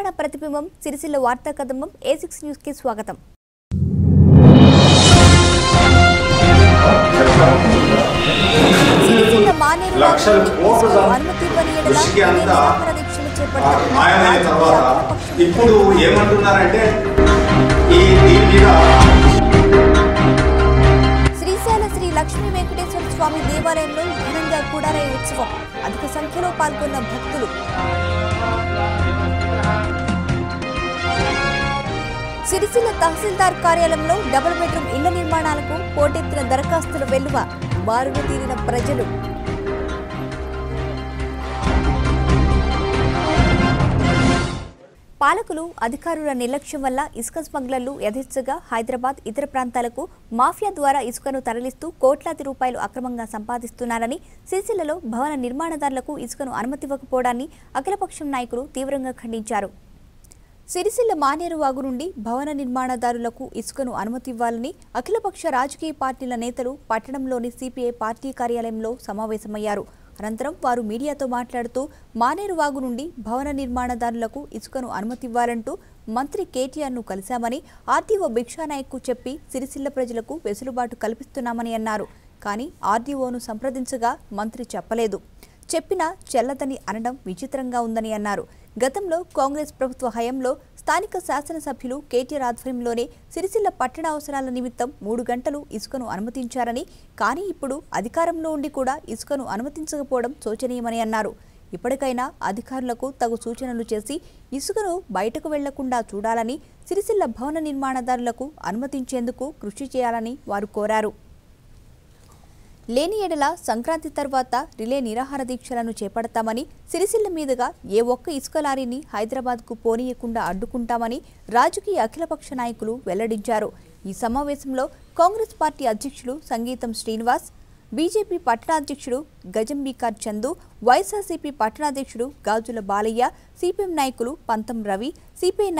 తెలంగాణ ప్రతిబింబం సిరిసిల్ల వార్తా కదంబం A6 news కి స్వాగతం. సిరిసిల్ల మానేరు లక్షల కోట్ల కృషికి అంతా మాయమైన తర్వాత ఇప్పుడు ఏమంటున్నారంటే ఈ దీని మీద శ్రీశైల శ్రీ లక్ష్మీ వెంకటేశ్వర స్వామి దేవాలయంలో ఘనంగా కూడారాయి ఉత్సవం. అధిక సంఖ్యలో పాల్గొన్న భక్తులు. సిరిసిల్ల తహసీల్దార్ కార్యాలయంలో డబుల్ బెడ్రూమ్ ఇళ్ల నిర్మాణాలకు పోటెత్తిన దరఖాస్తుల వెల్లువ. బారులు తీరిన ప్రజలు. పాలకులు అధికారుల నిర్లక్ష్యం వల్ల ఇసుక స్మగ్లర్లు యథేచ్ఛగా హైదరాబాద్ ఇతర ప్రాంతాలకు మాఫియా ద్వారా ఇసుకను తరలిస్తూ కోట్లాది రూపాయలు అక్రమంగా సంపాదిస్తున్నారని సిరిసిల్లలో భవన నిర్మాణదారులకు ఇసుకను అనుమతివ్వకపోవడాన్ని అఖిలపక్షం నాయకులు తీవ్రంగా ఖండించారు. సిరిసిల్ల మానేరు వాగు నుండి భవన నిర్మాణదారులకు ఇసుకను అనుమతి ఇవ్వాలని అఖిలపక్ష రాజకీయ పార్టీల నేతలు పట్టణంలోని సిపిఐ పార్టీ కార్యాలయంలో సమావేశమయ్యారు. అనంతరం వారు మీడియాతో మాట్లాడుతూ మానేరు వాగు నుండి భవన నిర్మాణదారులకు ఇసుకను అనుమతి ఇవ్వాలంటూ మంత్రి కేటీఆర్ను కలిశామని, ఆర్డీఓ భిక్షానాయక్కు చెప్పి సిరిసిల్ల ప్రజలకు వెసులుబాటు కల్పిస్తున్నామని అన్నారు. కానీ ఆర్డీఓను సంప్రదించగా మంత్రి చెప్పలేదు. చెప్పినా చెల్లదని అనడం విచిత్రంగా ఉందని అన్నారు. గతంలో కాంగ్రెస్ ప్రభుత్వ హయాంలో స్థానిక శాసనసభ్యులు కేటీఆర్ ఆధ్వర్యంలోనే సిరిసిల్ల పట్టణ అవసరాల నిమిత్తం 3 గంటలు ఇసుకను అనుమతించారని, కానీ ఇప్పుడు అధికారంలో ఉండి కూడా ఇసుకను అనుమతించకపోవడం శోచనీయమని అన్నారు. ఇప్పటికైనా అధికారులకు తగు సూచనలు చేసి ఇసుకను బయటకు వెళ్లకుండా చూడాలని, సిరిసిల్ల భవన నిర్మాణదారులకు అనుమతించేందుకు కృషి చేయాలని వారు కోరారు. లేని ఎడల సంక్రాంతి తర్వాత రిలే నిరాహార దీక్షలను చేపడతామని, సిరిసిల్ల మీదుగా ఏ ఒక్క ఇసుక లారీని హైదరాబాద్కు పోనీయకుండా అడ్డుకుంటామని రాజకీయ అఖిలపక్ష నాయకులు వెల్లడించారు. ఈ సమావేశంలో కాంగ్రెస్ పార్టీ అధ్యక్షులు సంగీతం శ్రీనివాస్, బీజేపీ పట్టణాధ్యక్షుడు గజంబీకార్ చందు, వైఎస్ఆర్సీపీ పట్టణాధ్యక్షుడు గాజుల బాలయ్య, సిపిఎం నాయకులు పంతం రవి, సిపిఐ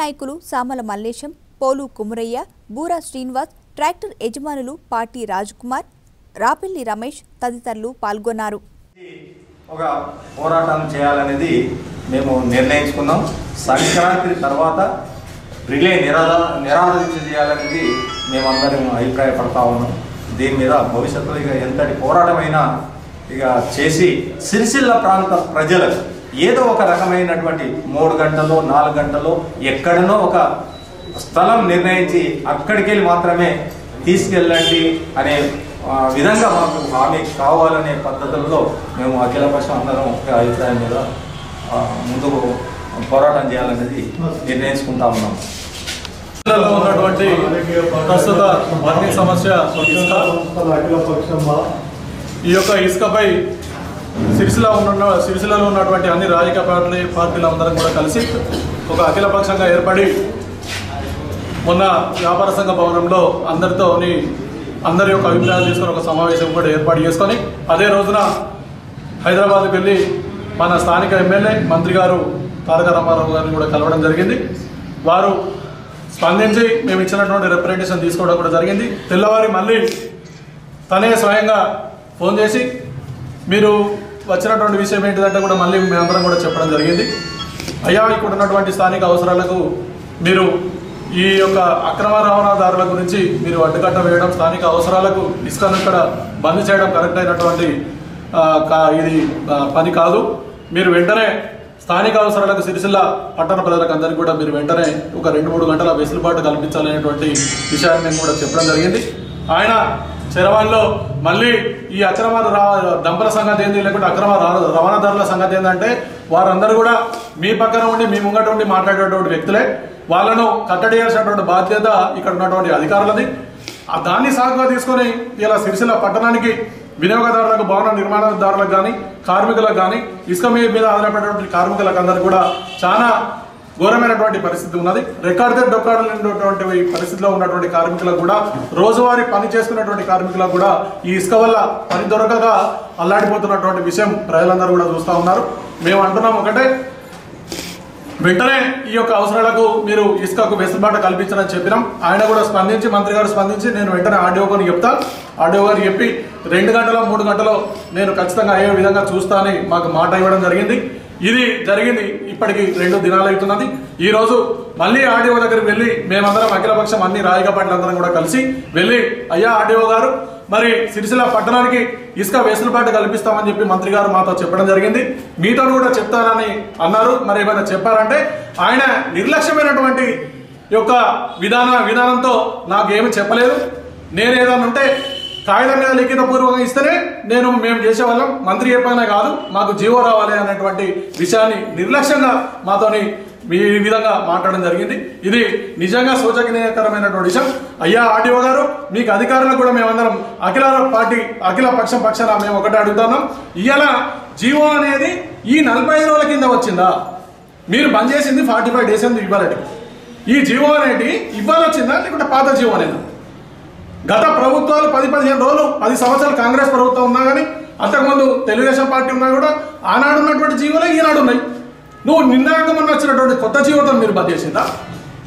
నాయకులు సామల మల్లేశం, పోలు కుమరయ్య, బూరా శ్రీనివాస్, ట్రాక్టర్ యజమానులు పాటి రాజ్కుమార్, రాపెల్లి రమేష్ తదితరులు పాల్గొన్నారు. ఒక పోరాటం చేయాలనేది మేము నిర్ణయించుకున్నాం. సంక్రాంతి తర్వాత రిలే నిరాహార దీక్ష చేయాలనేది మేమందరం అభిప్రాయపడతా ఉన్నాం. దీని మీద భవిష్యత్తులో ఇక ఎంతటి పోరాటమైనా ఇక చేసి సిరిసిల్ల ప్రాంత ప్రజలకు ఏదో ఒక రకమైనటువంటి 3 గంటలో 4 గంటలో ఎక్కడనో ఒక స్థలం నిర్ణయించి అక్కడికి వెళ్ళి మాత్రమే తీసుకెళ్ళండి అనే విధంగా మాకు హామీ కావాలనే పద్ధతుల్లో మేము అఖిలపక్షం అందరం ఒక అభిప్రాయం మీద ముందుకు పోరాటం చేయాలనేది నిర్ణయించుకుంటా ఉన్నాం. ఉన్నటువంటి ప్రస్తుత బర్నింగ్ సమస్య ఈ యొక్క ఇసుకపై సిరిసిల్లలో ఉన్నటువంటి అన్ని రాజకీయ పార్టీలందరం కూడా కలిసి ఒక అఖిలపక్షంగా ఏర్పడి మొన్న వ్యాపార సంఘ భవనంలో అందరి యొక్క అభిప్రాయాలు తీసుకొని ఒక సమావేశం కూడా ఏర్పాటు చేసుకొని అదే రోజున హైదరాబాద్కి వెళ్ళి మన స్థానిక ఎమ్మెల్యే మంత్రి గారు తారక రామారావు గారిని కూడా కలవడం జరిగింది. వారు స్పందించి మేము ఇచ్చినటువంటి రిప్రజెంటేషన్ తీసుకోవడం కూడా జరిగింది. తెల్లవారి మళ్ళీ తనే స్వయంగా ఫోన్ చేసి మీరు వచ్చినటువంటి విషయం ఏంటిదంటే కూడా మళ్ళీ మేమందరం కూడా చెప్పడం జరిగింది. అయ్యా, ఇక్కడ ఉన్నటువంటి స్థానిక అవసరాలకు మీరు ఈ యొక్క అక్రమ రవాణాదారుల గురించి మీరు అడ్డుకట్ట వేయడం, స్థానిక అవసరాలకు ఇసుకను ఇక్కడ బంద్ చేయడం కరెక్ట్ అయినటువంటి ఇది పని కాదు. మీరు వెంటనే స్థానిక అవసరాలకు సిరిసిల్ల పట్టణ ప్రజలకు అందరికీ కూడా మీరు వెంటనే ఒక 2-3 గంటల వెసులుబాటు కల్పించాలనేటువంటి విషయాన్ని మేము కూడా చెప్పడం జరిగింది. ఆయన చరవాణిలో మళ్ళీ ఈ అక్రమ డంపల సంగతి ఏంది, లేకుంటే అక్రమ రవాణాదారుల సంగతి ఏంటంటే వారందరూ కూడా మీ పక్కన ఉండి మీ ముంగట ఉండి మాట్లాడేటువంటి వ్యక్తులే. వాళ్ళను కట్టడి చేయాల్సినటువంటి బాధ్యత ఇక్కడ ఉన్నటువంటి అధికారులది. దాన్ని సాగుగా తీసుకొని ఇలా సిరిసిల్ల పట్టణానికి వినియోగదారులకు, భవన నిర్మాణదారులకు కానీ, కార్మికులకు కానీ, ఇసుక మీద ఆధారపడినటువంటి కార్మికులకు అందరికీ కూడా చాలా ఘోరమైనటువంటి పరిస్థితి ఉన్నది. రెక్కాడితే డొక్కాడలేనటువంటి పరిస్థితిలో ఉన్నటువంటి కార్మికులకు కూడా, రోజువారీ పని చేసుకున్నటువంటి కార్మికులకు కూడా ఈ ఇసుక వల్ల పని దొరకక అల్లాడిపోతున్నటువంటి విషయం ప్రజలందరూ కూడా చూస్తూ ఉన్నారు. మేము అంటున్నాం ఒకటే, వెంటనే ఈ యొక్క అవసరాలకు మీరు ఇసుకకు వెసులుబాటు కల్పించాలని చెప్పినాం. ఆయన కూడా స్పందించి, మంత్రి గారు స్పందించి నేను వెంటనే ఆర్డీఓ గారికి చెప్తా, ఆర్డీఓ గారికి చెప్పి 2 గంటలో 3 గంటలో నేను ఖచ్చితంగా అయ్యే విధంగా చూస్తా అని మాకు మాట ఇవ్వడం జరిగింది. ఇది జరిగింది ఇప్పటికి 2 దినాలు అవుతున్నది. ఈరోజు మళ్ళీ ఆర్డీఓ దగ్గరికి వెళ్ళి మేమందరం అఖిలపక్షం అన్ని రాజకీయ కూడా కలిసి వెళ్ళి అయ్యా ఆర్డీఓ గారు మరి సిరిసిల్ల పట్టణానికి ఇసుక వెసులుబాటు కల్పిస్తామని చెప్పి మంత్రి గారు మాతో చెప్పడం జరిగింది. మీతో కూడా చెప్తానని అన్నారు. మరి ఏమైనా చెప్పారంటే ఆయన నిర్లక్ష్యమైనటువంటి యొక్క విధానంతో నాకేమి చెప్పలేదు. నేను ఏదైనా ఉంటే కాగితం మీద లిఖితపూర్వకంగా ఇస్తేనే మేము చేసేవాళ్ళం, మంత్రి చెప్పగానే కాదు మాకు జీవో రావాలి అనేటువంటి విషయాన్ని నిర్లక్ష్యంగా మాతోని ఈ విధంగా మాట్లాడడం జరిగింది. ఇది నిజంగా శోచనీయకరమైనటువంటి విషయం. అయ్యా ఆర్డీఓ గారు, మీకు అధికారులకు కూడా మేమందరం అఖిల పక్షం పక్షాన మేము ఒకటే అడుగుతున్నాం. ఇవాళ జీవో అనేది ఈ 45 రోజుల కింద వచ్చిందా? మీరు బంద్ చేసింది 45 డేస్ అని ఇవ్వాలండి. ఈ జీవో అనేది ఇవ్వాలి వచ్చిందా లేకుంటే పాత జీవో అనేది? గత ప్రభుత్వాలు 10-15 రోజులు 10 సంవత్సరాలు కాంగ్రెస్ ప్రభుత్వం ఉన్నా కానీ అంతకుముందు తెలుగుదేశం పార్టీ ఉన్నా కూడా ఆనాడు ఉన్నటువంటి జీవోలే ఈనాడు ఉన్నాయి. నువ్వు నిన్నాక మొన్న వచ్చినటువంటి కొత్త జీవోతో మీరు బంద్ చేసిందా?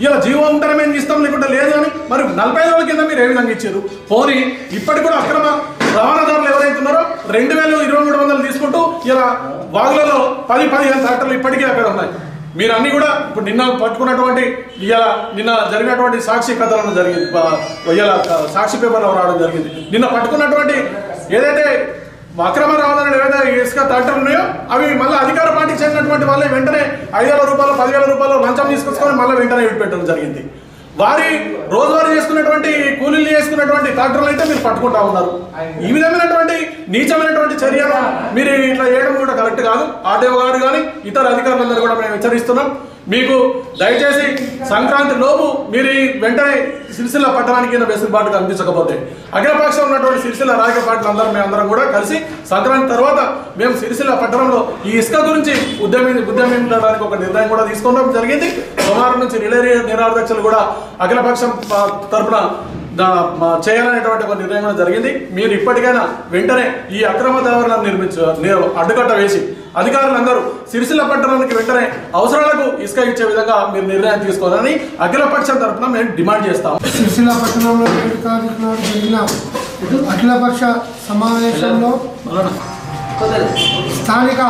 ఇలా జీవో ఉంటేనే మేము ఇస్తాం లేకుంటే లేదు అని మరి 45 రోజుల కింద మీరు ఏ విధంగా ఇచ్చారు? పోనీ ఇప్పటికి కూడా అక్రమ రవాణాదారులు ఎవరైతున్నారో 2,000-2,300 తీసుకుంటూ ఇలా వాగులలో 10-15 ట్రాక్టర్లు ఇప్పటికీ అక్కడ ఉన్నాయి. మీరు అన్ని కూడా ఇప్పుడు నిన్న పట్టుకున్నటువంటి నిన్న జరిగినటువంటి సాక్షి కథలను జరిగింది, సాక్షి పేపర్లో రావడం జరిగింది. నిన్న పట్టుకున్నటువంటి ఏదైతే అక్రమ రవాణాలు ఏదైతే ఇసుక ట్రాక్టర్లు ఉన్నాయో అవి మళ్ళీ అధికార పార్టీకి చెందినటువంటి వాళ్ళే వెంటనే 5,000 రూపాయలు 10,000 రూపాయలు లంచం తీసుకొచ్చుకొని మళ్ళీ వెంటనే విడిపెట్టడం జరిగింది. వారి రోజువారీ చేసుకున్నటువంటి కూలీలు చేసుకున్నటువంటి ట్రాక్టర్లు అయితే మీరు పట్టుకుంటా ఉన్నారు. ఈ విధమైనటువంటి నీచమైనటువంటి చర్యను మీరు ఇట్లా చేయడం కూడా కరెక్ట్ కాదు. ఆర్డీఓ గారు కానీ ఇతర అధికారులందరూ కూడా మేము హెచ్చరిస్తున్నాం. మీకు దయచేసి సంక్రాంతి లోపు మీరు వెంటనే సిరిసిల్ల పట్టణానికి వెసులుబాటు కల్పించకపోతే అఖిలపక్షం ఉన్నటువంటి సిరిసిల్ల రాజకీయ పార్టీలు మేమందరం కూడా కలిసి సంక్రాంతి తర్వాత మేము సిరిసిల్ల పట్టణంలో ఈ ఇసుక గురించి ఉద్యమించడానికి ఒక నిర్ణయం కూడా తీసుకోవడం జరిగింది. సోమవారం నుంచి రిలే నిరాదక్షలు కూడా అఖిలపక్షం తరఫున చేయాలనేటువంటి ఒక నిర్ణయం కూడా జరిగింది. మీరు ఇప్పటికైనా వెంటనే ఈ అక్రమ దారులను అడ్డుకట్ట వేసి అధికారులందరూ సిరిసిల్ల పట్టణానికి వెంటనే అవసరాలకు ఇసుక ఇచ్చే విధంగా మీరు నిర్ణయం తీసుకోవాలని అఖిలపక్షం తరఫున మేము డిమాండ్ చేస్తాం. సిరిసిల్ల పట్టణంలో 7 తారీఖు నాడు జరిగిన అఖిలపక్ష సమావేశంలో స్థానిక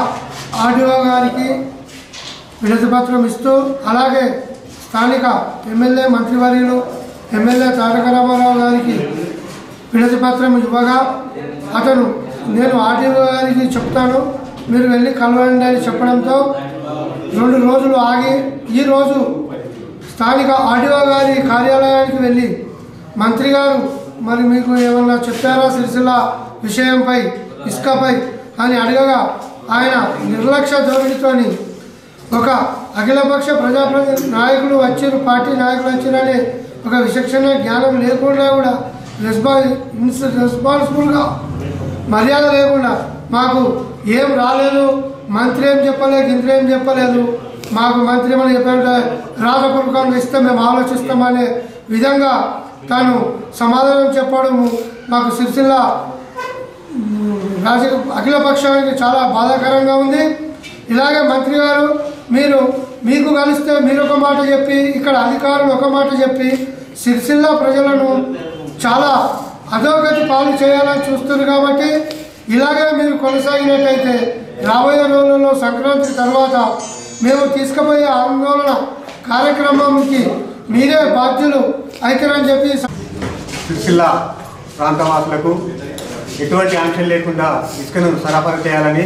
ఆర్డీఓ గారికి వినతి పత్రం ఇస్తూ అలాగే స్థానిక ఎమ్మెల్యే మంత్రివర్యులు ఎమ్మెల్యే తారక రామారావు గారికి వినతి పత్రం ఇవ్వగా అతను నేను ఆర్డీఓ గారికి చెప్తాను మీరు వెళ్ళి కలవండి అని చెప్పడంతో 2 రోజులు ఆగి ఈరోజు స్థానిక ఆర్డీఓ గారి కార్యాలయానికి వెళ్ళి మంత్రి గారు మరి మీకు ఏమన్నా చెప్పారా సిరిసిల్ల విషయంపై ఇసుకపై అని అడగగా ఆయన నిర్లక్ష్య ధోరణితోని ఒక అఖిలపక్ష ప్రజాప్రతినిధి నాయకులు వచ్చారు, పార్టీ నాయకులు వచ్చారనే ఒక విచక్షణ జ్ఞానం లేకుండా కూడా రెస్పాన్సిబుల్గా మర్యాద లేకుండా మాకు ఏం రాలేదు, మంత్రి ఏం చెప్పలేదు, ఇంద్ర ఏం చెప్పలేదు, మాకు మంత్రి ఏమని చెప్పారంటే రాజపూర్వకంగా ఇస్తే మేము ఆలోచిస్తామనే విధంగా తాను సమాధానం చెప్పడం మాకు సిరిసిల్ల అఖిలపక్షానికి చాలా బాధాకరంగా ఉంది. ఇలాగే మంత్రి గారు మీకు కలిస్తే మీరు ఒక మాట చెప్పి ఇక్కడ అధికారులు ఒక మాట చెప్పి సిరిసిల్ల ప్రజలను చాలా అధోగతి పాలు చేయాలని చూస్తున్నారు. కాబట్టి ఇలాగే మీరు కొనసాగినట్టయితే రాబోయే రోజుల్లో సంక్రాంతి తర్వాత మేము తీసుకుపోయే ఆందోళన కార్యక్రమానికి మీరే బాధ్యులు అవుతారని చెప్పి సిరిసిల్ల ప్రాంతవాసులకు ఎటువంటి ఆంక్షలు లేకుండా ఇసుకను సరఫరా చేయాలని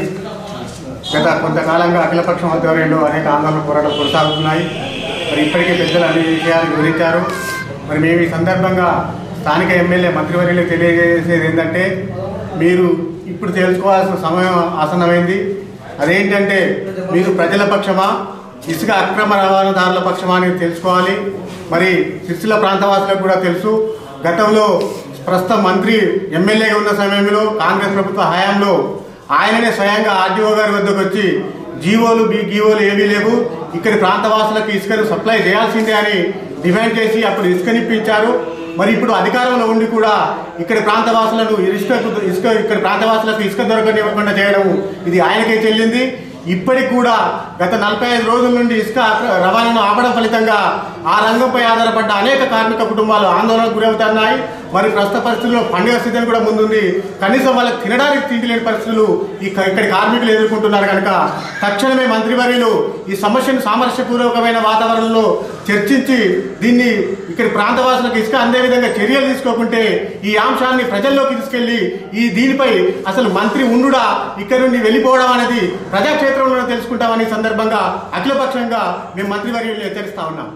గత కొంతకాలంగా అఖిలపక్షం ఆధ్వర్యంలో అనేక ఆందోళన పోరాటం కొనసాగుతున్నాయి. మరి ఇప్పటికే పెద్దలు అన్ని విషయాలు వివరించారు. మరి మేము ఈ సందర్భంగా స్థానిక ఎమ్మెల్యే మంత్రివర్యులు తెలియజేసేది ఏంటంటే మీరు ఇప్పుడు తెలుసుకోవాల్సిన సమయం ఆసన్నమైంది. అదేంటంటే మీరు ప్రజల పక్షమా ఇసుక అక్రమ రవాణాదారుల పక్షమా అనేది తెలుసుకోవాలి. మరి సిరిసిల్ల ప్రాంతవాసులకు కూడా తెలుసు, గతంలో ప్రస్తుతం మంత్రి ఎమ్మెల్యేగా ఉన్న సమయంలో కాంగ్రెస్ ప్రభుత్వ హయాంలో ఆయననే స్వయంగా ఆర్డీఓ గారి వద్దకు వచ్చి జీవోలు గీవోలు ఏవీ లేవు, ఇక్కడి ప్రాంతవాసులకు ఇసుకను సప్లై చేయాల్సిందే అని డిమాండ్ చేసి అప్పుడు ఇసుకనిప్పించారు. మరి ఇప్పుడు అధికారంలో ఉండి కూడా ఇక్కడి ప్రాంతవాసులను ఇక్కడ ప్రాంతవాసులకు ఇసుక దొరకనివ్వకుండా చేయడం ఇది ఆయనకే చెల్లింది. ఇప్పటికి కూడా గత 45 రోజుల నుండి ఇసుక రవాణాను ఆపడం ఫలితంగా ఆ రంగంపై ఆధారపడ్డ అనేక కార్మిక కుటుంబాలు ఆందోళనకు గురవుతున్నాయి. మరి ప్రస్తుత పరిస్థితుల్లో పండుగ సీజన్ కూడా ముందుంది. కనీసం వాళ్ళకి తినడానికి తిండి లేని పరిస్థితులు ఇక్కడి కార్మికులు ఎదుర్కొంటున్నారు. కనుక తక్షణమే మంత్రివర్యులు ఈ సమస్యను సామరస్యపూర్వకమైన వాతావరణంలో చర్చించి దీన్ని ఇక్కడి ప్రాంతవాసులకు ఇసుక అందే విధంగా చర్యలు తీసుకోకుంటే ఈ అంశాన్ని ప్రజల్లోకి తీసుకెళ్లి దీనిపై అసలు మంత్రి ఉండుడా ఇక్కడి నుండి వెళ్ళిపోవడం అనేది ప్రజాక్షేత్రంలో తెలుసుకుంటామని సందర్భంగా అఖిలపక్షంగా మేము మంత్రివర్యులను హెచ్చరిస్తా ఉన్నాం.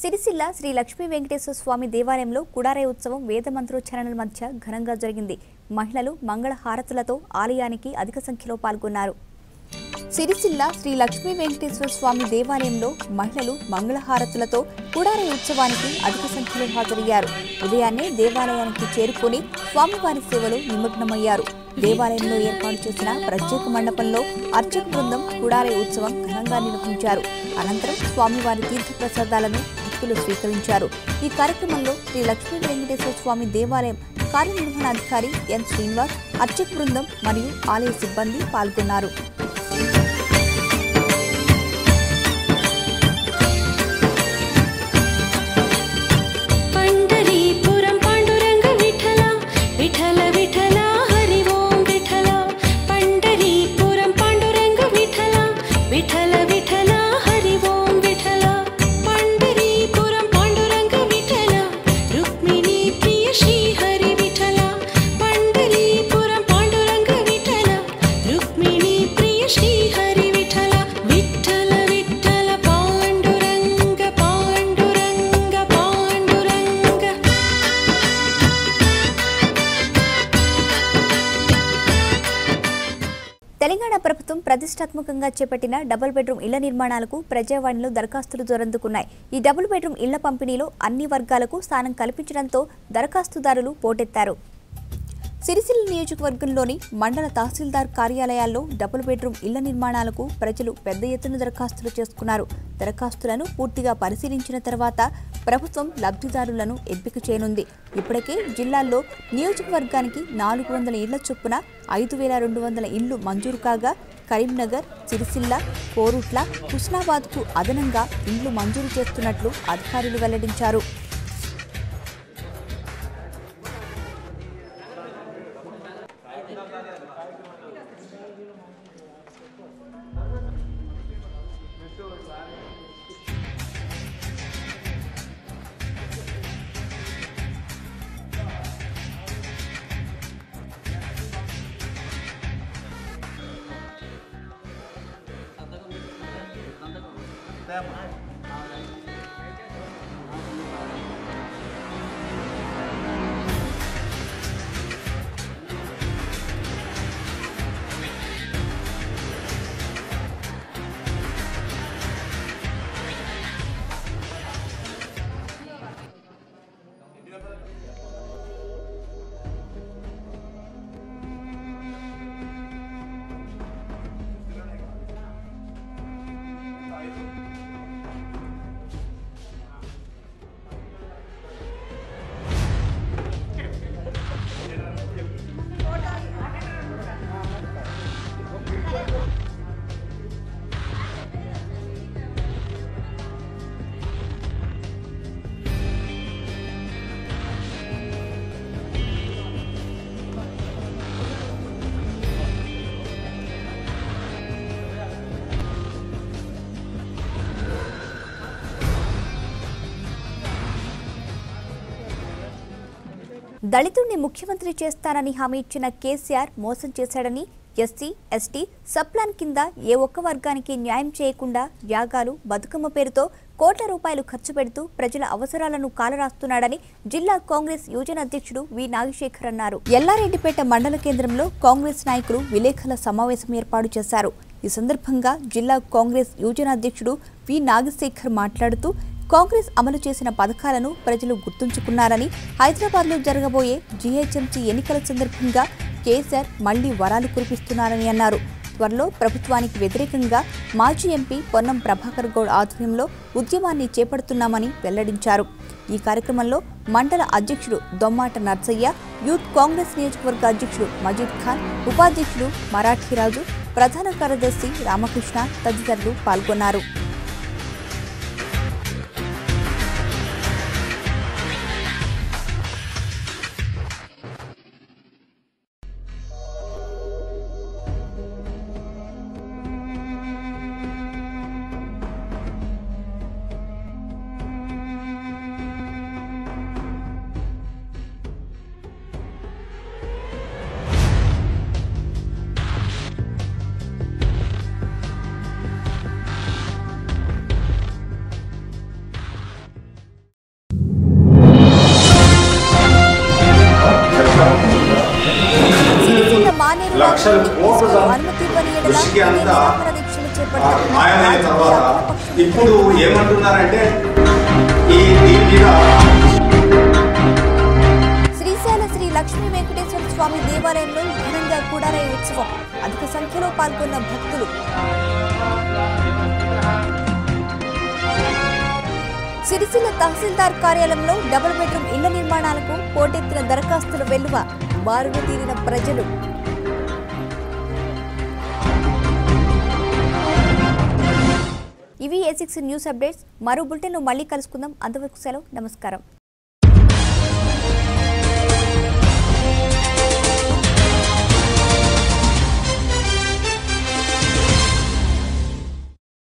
సిరిసిల్ల శ్రీ లక్ష్మీ వెంకటేశ్వర స్వామి దేవాలయంలో కుడారే ఉత్సవం వేద మంత్రోచ్చారణల మధ్య ఘనంగా జరిగింది. మహిళలు మంగళ హారతులతో ఆలయానికి అధిక సంఖ్యలో పాల్గొన్నారు. సిరిసిల్ల శ్రీ లక్ష్మీ వెంకటేశ్వర స్వామి దేవాలయంలో మహిళలు మంగళహారతులతో కుడారే ఉత్సవానికి అధిక సంఖ్యలో హాజరయ్యారు. ఉదయాన్నే దేవాలయానికి చేరుకుని స్వామివారి సేవలో నిమగ్నమయ్యారు. దేవాలయంలో ఏర్పాటు చేసిన ప్రత్యేక మండపంలో అర్చక బృందం కుడారే ఉత్సవం ఘనంగా నిర్వహించారు. అనంతరం స్వామివారి తీర్థ ప్రసాదాలను భక్తులు స్వీకరించారు. ఈ కార్యక్రమంలో శ్రీ లక్ష్మీ వెంకటేశ్వర స్వామి దేవాలయం కార్యనిర్వహణాధికారి ఎన్ శ్రీనివాస్, అర్చక బృందం మరియు ఆలయ సిబ్బంది పాల్గొన్నారు. తెలంగాణ ప్రభుత్వం ప్రతిష్టాత్మకంగా చేపట్టిన డబుల్ బెడ్రూమ్ ఇళ్ల నిర్మాణాలకు ప్రజావాణిలో దరఖాస్తులు దొరందుకున్నాయి. ఈ డబుల్ బెడ్రూమ్ ఇళ్ల పంపిణీలో అన్ని వర్గాలకు స్థానం కల్పించడంతో దరఖాస్తుదారులు పోటెత్తారు. సిరిసిల్ల నియోజకవర్గంలోని మండల తహసీల్దార్ కార్యాలయాల్లో డబుల్ బెడ్రూమ్ ఇళ్ల నిర్మాణాలకు ప్రజలు పెద్ద ఎత్తున దరఖాస్తులు చేసుకున్నారు. దరఖాస్తులను పూర్తిగా పరిశీలించిన తర్వాత ప్రభుత్వం లబ్ధిదారులను ఎంపిక చేయనుంది. ఇప్పటికే జిల్లాల్లో నియోజకవర్గానికి 400 ఇళ్ల చొప్పున 5200 ఇళ్లు మంజూరు కాగా కరీంనగర్, సిరిసిల్ల, కోరుట్ల, హుస్నాబాద్కు అదనంగా ఇళ్లు మంజూరు చేస్తున్నట్లు అధికారులు వెల్లడించారు. దళితుడిని ముఖ్యమంత్రి చేస్తానని హామీ ఇచ్చిన కేసీఆర్ మోసం చేశాడని, ఎస్సీ, ఎస్టీ సబ్ ప్లాన్ కింద ఏ ఒక్క వర్గానికి న్యాయం చేయకుండా యాగాలు, బతుకమ్మ పేరుతో కోట్ల రూపాయలు ఖర్చు పెడుతూ ప్రజల అవసరాలను కాలరాస్తున్నాడని జిల్లా కాంగ్రెస్ యువజన అధ్యక్షుడు వి నాగశేఖర్ అన్నారు. ఎల్లారెడ్డిపేట మండల కేంద్రంలో కాంగ్రెస్ నాయకులు విలేకరుల సమావేశం ఏర్పాటు చేశారు. ఈ సందర్భంగా జిల్లా కాంగ్రెస్ యువజన అధ్యక్షుడు వి నాగశేఖర్ మాట్లాడుతూ కాంగ్రెస్ అమలు చేసిన పథకాలను ప్రజలు గుర్తుంచుకున్నారని, హైదరాబాద్లో జరగబోయే జీహెచ్ఎంసీ ఎన్నికల సందర్భంగా కేసీఆర్ మళ్లీ వరాలు కురిపిస్తున్నారని అన్నారు. త్వరలో ప్రభుత్వానికి వ్యతిరేకంగా మాజీ ఎంపీ పొన్నం ప్రభాకర్ గౌడ్ ఆధ్వర్యంలో ఉద్యమాన్ని చేపడుతున్నామని వెల్లడించారు. ఈ కార్యక్రమంలో మండల అధ్యక్షుడు దొమ్మాట నర్సయ్య, యూత్ కాంగ్రెస్ నియోజకవర్గ అధ్యక్షుడు మజీద్ ఖాన్, ఉపాధ్యక్షుడు మరాఠీరాజు, ప్రధాన కార్యదర్శి రామకృష్ణ తదితరులు పాల్గొన్నారు. దృష్టికి అంతా మాయమైన తర్వాత ఇప్పుడు ఏమంటున్నారంటే దీని మీద శ్రీశైల శ్రీ లక్ష్మీ వెంకటేశ్వర స్వామి దేవాలయంలో ఘనంగా కూడారాయి ఉత్సవం. అధిక సంఖ్యలో పాల్గొన్న భక్తులు. సిరిసిల్ల తహసీల్దార్ కార్యాలయంలో డబుల్ బెడ్రూమ్ ఇళ్ల నిర్మాణాలకు పోటెత్తిన దరఖాస్తుల వెల్లువ. బారులు తీరిన ప్రజలు. ఇవి A6 న్యూస్ అప్డేట్స్. మరో బులెటిన్లో మళ్ళీ కలుసుకుందాం. అంతవరకు సెలవు. నమస్కారం.